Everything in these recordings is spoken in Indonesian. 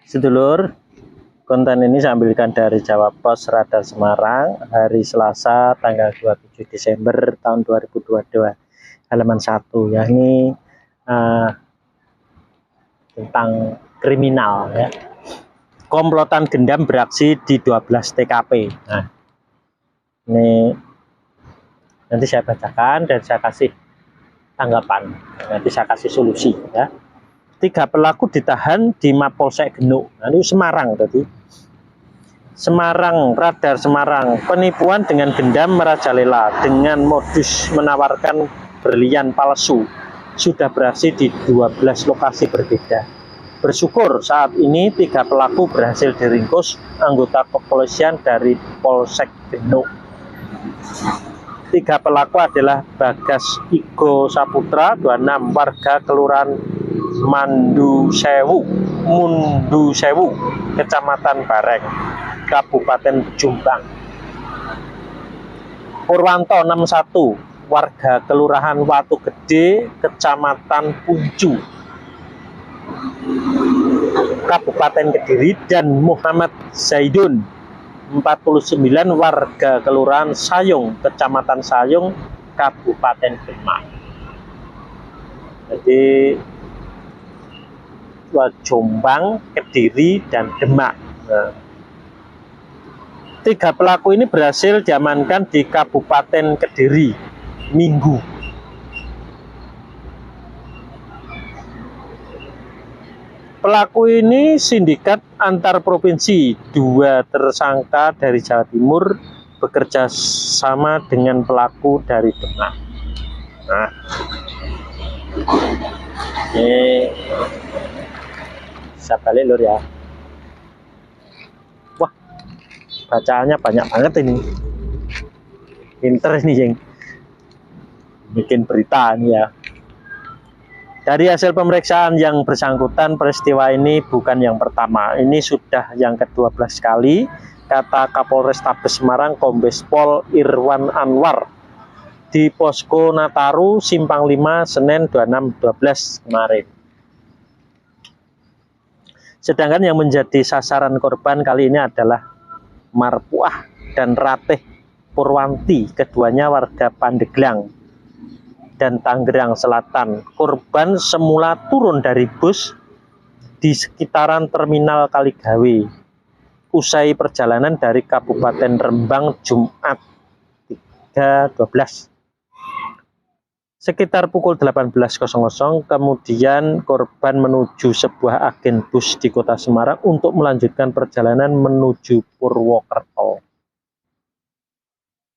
Sedulur, konten ini saya ambilkan dari Jawa Pos Radar Semarang, hari Selasa tanggal 27 Desember tahun 2022, halaman 1. Ya, ini tentang kriminal ya. Komplotan gendam beraksi di 12 TKP. Nah, ini nanti saya bacakan dan saya kasih tanggapan. Nanti saya kasih solusi ya. 3 pelaku ditahan di Mapolsek Genuk. Nah, ini Semarang tadi. Semarang, Radar Semarang, penipuan dengan gendam merajalela dengan modus menawarkan berlian palsu sudah beraksi di 12 lokasi berbeda. Bersyukur saat ini 3 pelaku berhasil diringkus anggota kepolisian dari Polsek Genuk. 3 pelaku adalah Bagas Igo Saputra, 26, warga Kelurahan Mundu Sewu, Kecamatan Bareng, Kabupaten Jombang. Purwanto, 61, warga Kelurahan Watu Gede, Kecamatan Punju, Kabupaten Kediri, dan Muhammad Zaidun, 49, warga Kelurahan Sayung, Kecamatan Sayung, Kabupaten Demak. Jadi Jombang, Kediri, dan Demak. Nah, 3 pelaku ini berhasil diamankan di Kabupaten Kediri Minggu. Pelaku ini sindikat antar provinsi. 2 tersangka dari Jawa Timur bekerja sama dengan pelaku dari Demak. Nah, ini saya balik lur ya. Wah, bacaannya banyak banget ini. Pinter ini yang bikin berita ini ya. Dari hasil pemeriksaan yang bersangkutan, peristiwa ini bukan yang pertama. Ini sudah yang ke-12 kali, kata Kapolrestabes Semarang Kombes Pol Irwan Anwar di Posko Nataru, Simpang 5, Senin 26/12 kemarin. Sedangkan yang menjadi sasaran korban kali ini adalah Marpuah dan Ratih Purwanti, keduanya warga Pandeglang dan Tangerang Selatan. Korban semula turun dari bus di sekitaran Terminal Kaligawe usai perjalanan dari Kabupaten Rembang Jumat 3/12. Sekitar pukul 18.00 kemudian korban menuju sebuah agen bus di kota Semarang untuk melanjutkan perjalanan menuju Purwokerto.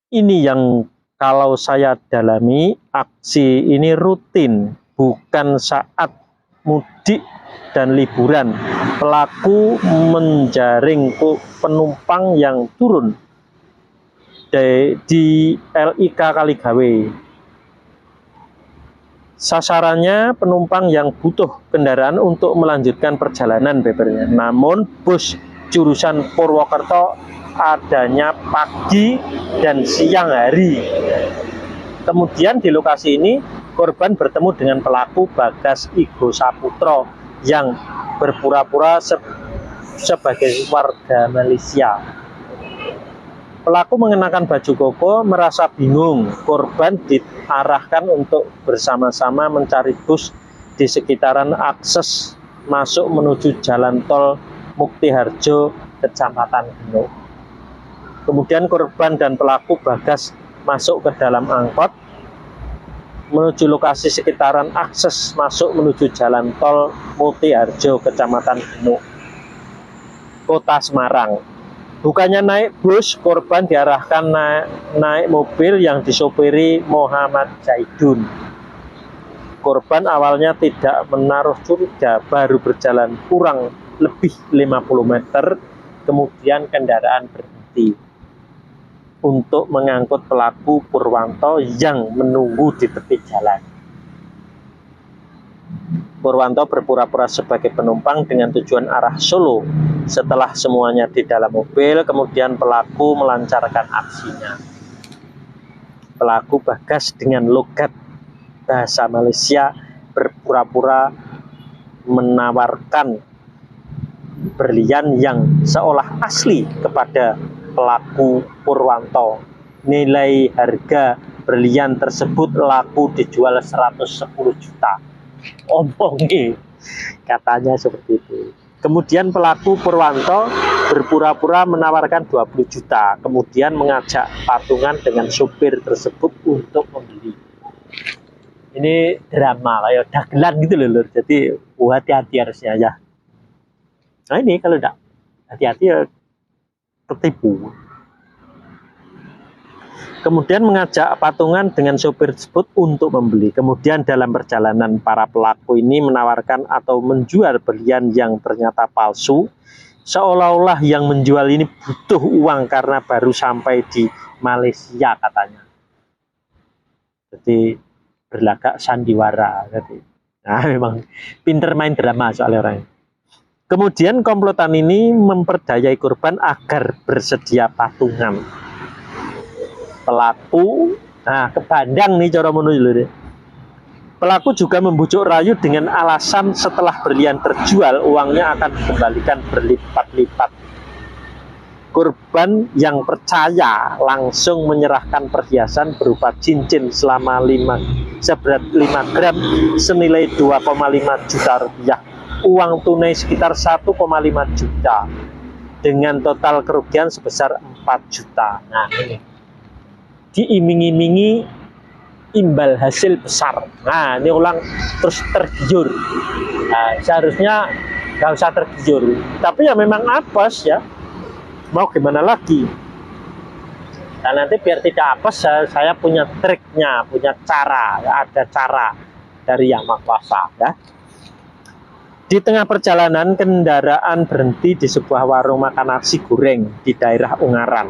Ini yang kalau saya dalami, aksi ini rutin, bukan saat mudik dan liburan. Pelaku menjaring penumpang yang turun di LIK Kaligawe. Sasarannya penumpang yang butuh kendaraan untuk melanjutkan perjalanan bebernya. Namun bus jurusan Purwokerto adanya pagi dan siang hari. Kemudian di lokasi ini korban bertemu dengan pelaku Bagas Igo Saputra yang berpura-pura sebagai warga Malaysia. Pelaku mengenakan baju koko, merasa bingung. Korban diarahkan untuk bersama-sama mencari bus di sekitaran akses masuk menuju jalan tol Muktiharjo, Kecamatan Genuk. Kemudian korban dan pelaku Bagas masuk ke dalam angkot menuju lokasi sekitaran akses masuk menuju jalan tol Muktiharjo, Kecamatan Genuk, Kota Semarang. Bukannya naik bus, korban diarahkan naik mobil yang disopiri Muhammad Zaidun. Korban awalnya tidak menaruh curiga, baru berjalan kurang lebih 50 meter, kemudian kendaraan berhenti untuk mengangkut pelaku Purwanto yang menunggu di tepi jalan. Purwanto berpura-pura sebagai penumpang dengan tujuan arah Solo. Setelah semuanya di dalam mobil, kemudian pelaku melancarkan aksinya. Pelaku Bagas dengan logat bahasa Malaysia berpura-pura menawarkan berlian yang seolah asli kepada pelaku Purwanto. Nilai harga berlian tersebut laku dijual 110 juta. Omongnya katanya seperti itu. Kemudian pelaku Purwanto berpura-pura menawarkan 20 juta, kemudian mengajak patungan dengan sopir tersebut untuk membeli. Ini drama kayak dagelan gitu loh, Lur. Jadi hati-hati harusnya ya. Nah ini kalau tidak hati-hati ya tertipu. Kemudian mengajak patungan dengan sopir tersebut untuk membeli. Kemudian dalam perjalanan para pelaku ini menawarkan atau menjual berlian yang ternyata palsu. Seolah-olah yang menjual ini butuh uang karena baru sampai di Malaysia katanya. Jadi berlagak sandiwara. Jadi, nah memang pinter main drama soalnya orangnya. Kemudian komplotan ini memperdayai korban agar bersedia patungan. Pelaku, nah kebandang nih cara menuju. Pelaku juga membujuk rayu dengan alasan setelah berlian terjual uangnya akan dikembalikan berlipat-lipat. Korban yang percaya langsung menyerahkan perhiasan berupa cincin selama seberat 5 gram senilai 2,5 juta rupiah. Uang tunai sekitar 1,5 juta dengan total kerugian sebesar 4 juta. Nah ini diiming-imingi imbal hasil besar. Nah ini ulang terus tergiur. Nah, seharusnya nggak usah tergiur, tapi ya memang apes ya, mau gimana lagi. Nah nanti biar tidak apes, saya punya triknya, punya cara ya, ada cara dari Yang Maha Kuasa ya. Di tengah perjalanan kendaraan berhenti di sebuah warung makan nasi goreng di daerah Ungaran,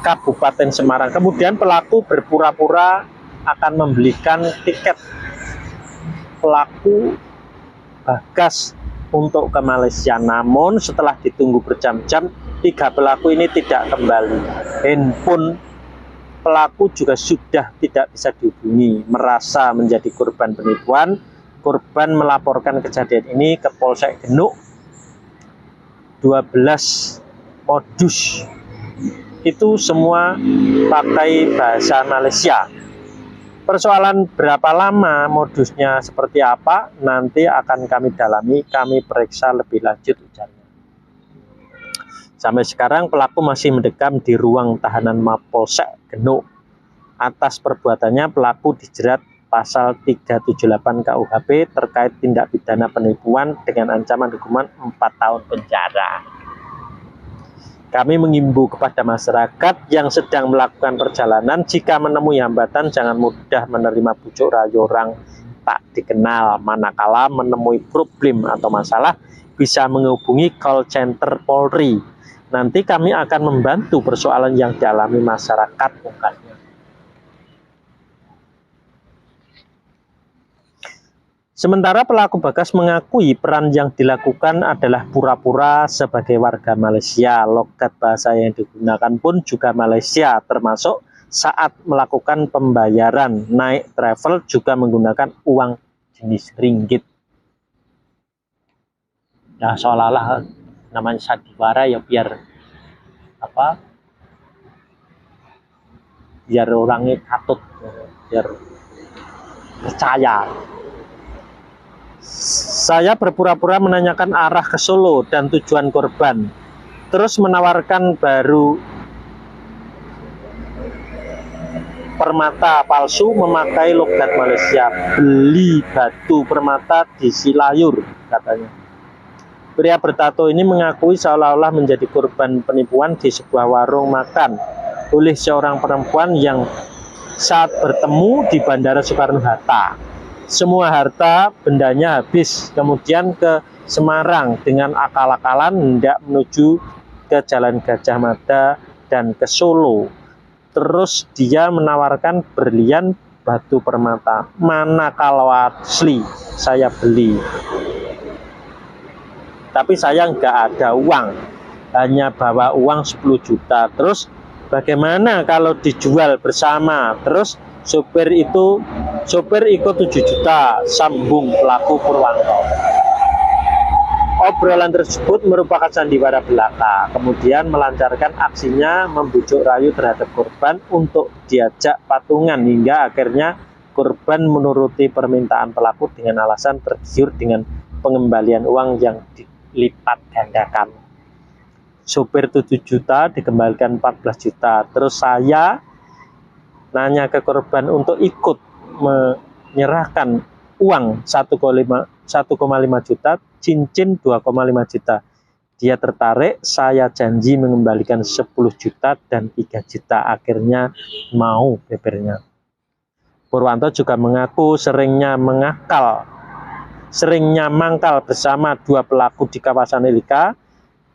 Kabupaten Semarang. Kemudian pelaku berpura-pura akan membelikan tiket pelaku Bagas untuk ke Malaysia. Namun setelah ditunggu berjam-jam, 3 pelaku ini tidak kembali. Handphone pelaku juga sudah tidak bisa dihubungi. Merasa menjadi korban penipuan, korban melaporkan kejadian ini ke Polsek Genuk. 12 modus itu semua pakai bahasa Malaysia. Persoalan berapa lama modusnya seperti apa nanti akan kami dalami, kami periksa lebih lanjut ujarnya. Sampai sekarang pelaku masih mendekam di ruang tahanan Mapolsek Genuk. Atas perbuatannya pelaku dijerat pasal 378 KUHP terkait tindak pidana penipuan dengan ancaman hukuman 4 tahun penjara. Kami mengimbau kepada masyarakat yang sedang melakukan perjalanan, jika menemui hambatan jangan mudah menerima bujuk rayu orang tak dikenal. Manakala menemui problem atau masalah bisa menghubungi call center Polri. Nanti kami akan membantu persoalan yang dialami masyarakat, ungkapnya. Sementara pelaku Bagas mengakui peran yang dilakukan adalah pura-pura sebagai warga Malaysia. Logat bahasa yang digunakan pun juga Malaysia, termasuk saat melakukan pembayaran naik travel juga menggunakan uang jenis ringgit. Nah, seolah-olah namanya sandiwara ya biar apa? Biar orangnya katut, biar percaya. Saya berpura-pura menanyakan arah ke Solo dan tujuan korban, terus menawarkan baru permata palsu memakai logat Malaysia, beli batu permata di Silayur katanya. Pria bertato ini mengakui seolah-olah menjadi korban penipuan di sebuah warung makan oleh seorang perempuan yang saat bertemu di Bandara Soekarno-Hatta. Semua harta bendanya habis, kemudian ke Semarang dengan akal-akalan hendak menuju ke Jalan Gajah Mada dan ke Solo. Terus dia menawarkan berlian batu permata. Mana kalau asli saya beli. Tapi saya nggak ada uang, hanya bawa uang 10 juta. Terus bagaimana kalau dijual bersama? Terus sopir ikut 7 juta, sambung pelaku Purwanto. Obrolan tersebut merupakan sandiwara belaka, kemudian melancarkan aksinya membujuk rayu terhadap korban untuk diajak patungan hingga akhirnya korban menuruti permintaan pelaku dengan alasan tergiur dengan pengembalian uang yang dilipat gandakan. Sopir 7 juta dikembalikan 14 juta. Terus saya nanya ke korban untuk ikut menyerahkan uang 1,5 juta, cincin 2,5 juta. Dia tertarik, saya janji mengembalikan 10 juta dan 3 juta. Akhirnya mau bebernya. Purwanto juga mengaku seringnya mangkal bersama 2 pelaku di kawasan Elika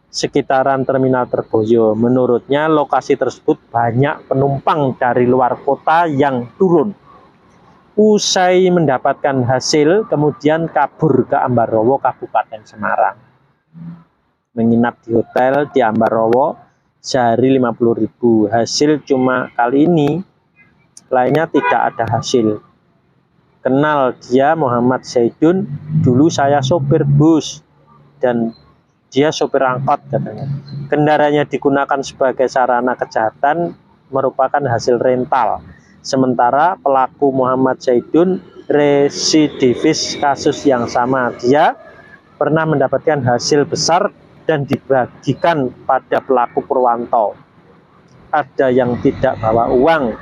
sekitaran Terminal Terboyo. Menurutnya lokasi tersebut banyak penumpang dari luar kota yang turun. Usai mendapatkan hasil, kemudian kabur ke Ambarowo, Kabupaten Semarang. Menginap di hotel di Ambarowo sehari 50.000. Hasil cuma kali ini, lainnya tidak ada hasil. Kenal dia Muhammad Zaidun, dulu saya sopir bus dan dia sopir angkot katanya. Kendaraannya digunakan sebagai sarana kejahatan merupakan hasil rental. Sementara pelaku Muhammad Zaidun residivis kasus yang sama. Dia pernah mendapatkan hasil besar dan dibagikan pada pelaku Purwanto. Ada yang tidak bawa uang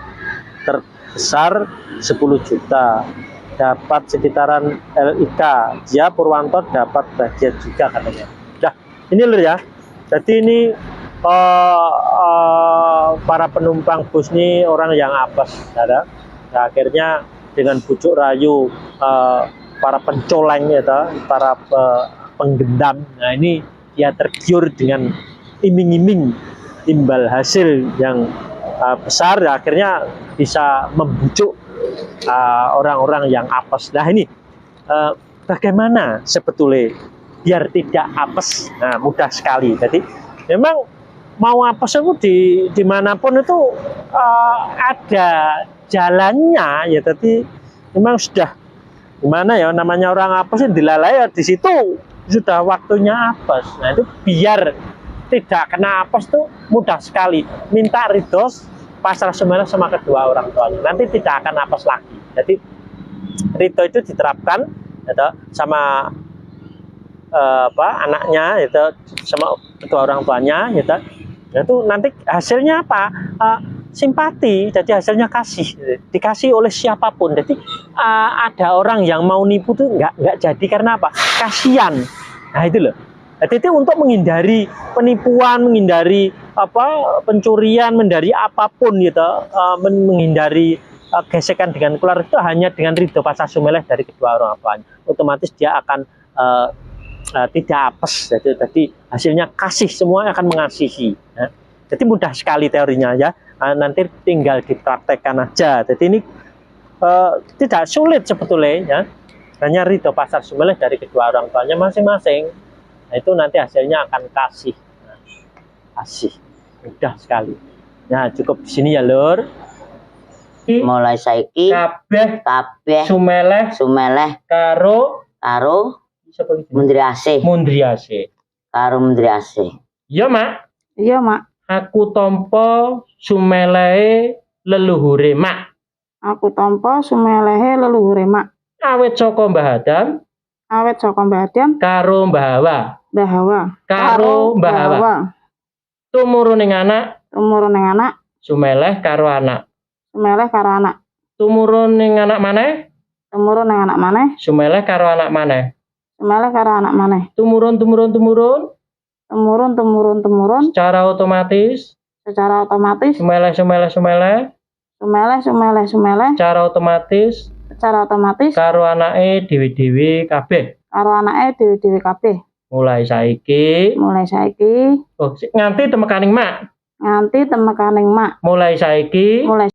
terbesar 10 juta. Dapat sekitaran LIK. Dia Purwanto dapat bagian juga katanya. Nah, ini lho ya. Jadi ini para penumpang bus ini orang yang apes, ada. Nah, akhirnya dengan bujuk rayu para pencoleng ya, para penggendam. Nah, ini dia tergiur dengan iming-iming imbal hasil yang besar, ya, akhirnya bisa membujuk orang-orang yang apes. Nah, ini bagaimana sebetulnya biar tidak apes? Nah, mudah sekali. Jadi memang mau apes itu dimanapun itu ada jalannya ya. Tapi memang sudah gimana ya, namanya orang apes dilalai ya, di situ sudah waktunya apes. Nah, itu biar tidak kena apes tuh mudah sekali. Minta ridho pasrah semuanya sama kedua orang tuanya, nanti tidak akan apes lagi. Jadi ridho itu diterapkan gitu, sama anaknya itu, sama kedua orang tuanya gitu. Itu nanti hasilnya apa? Simpati. Jadi hasilnya kasih, dikasih oleh siapapun. Jadi ada orang yang mau nipu tuh nggak jadi karena apa? Kasihan. Nah, itu loh. Jadi itu untuk menghindari penipuan, menghindari pencurian, menghindari apapun gitu, menghindari gesekan dengan keluarga itu hanya dengan ridho pasrah sumeleh dari kedua orang tuanya. Otomatis dia akan tidak apes. Jadi hasilnya kasih, semua akan mengasihi. Ya. Jadi mudah sekali teorinya ya. Nanti tinggal dipraktekkan aja. Jadi ini tidak sulit sebetulnya ya. Hanya ridho pasrah sumeleh dari kedua orang tuanya masing-masing. Nah, itu nanti hasilnya akan kasih. Nah, kasih. Mudah sekali. Nah, cukup di sini ya, Lur. Mulai saiki kabeh sumeleh karo Mundri Asih. Karo Mundri Asih. Iya, Mak. Iya, Mak. Aku tompo sumelehe leluhure, Mak. Aku tompo sumelehe leluhure, Mak. Awet saka Mbah Adam. Awet saka Mbah Adam Karo Mbah Hawa. Mbah Hawa. Karo Mbah Hawa. Tumurun ing anak. Sumeleh karo anak. Sumeleh karo anak. Tumurun ing anak maneh. Sumeleh karo anak maneh. Sumeleh karo anak maneh. Tumurun. Secara otomatis. Sumeleh. Secara otomatis. Karo anake dhewe-dhewe kabeh. Mulai saiki. Oh, nganti temekaning Mak. Mulai saiki.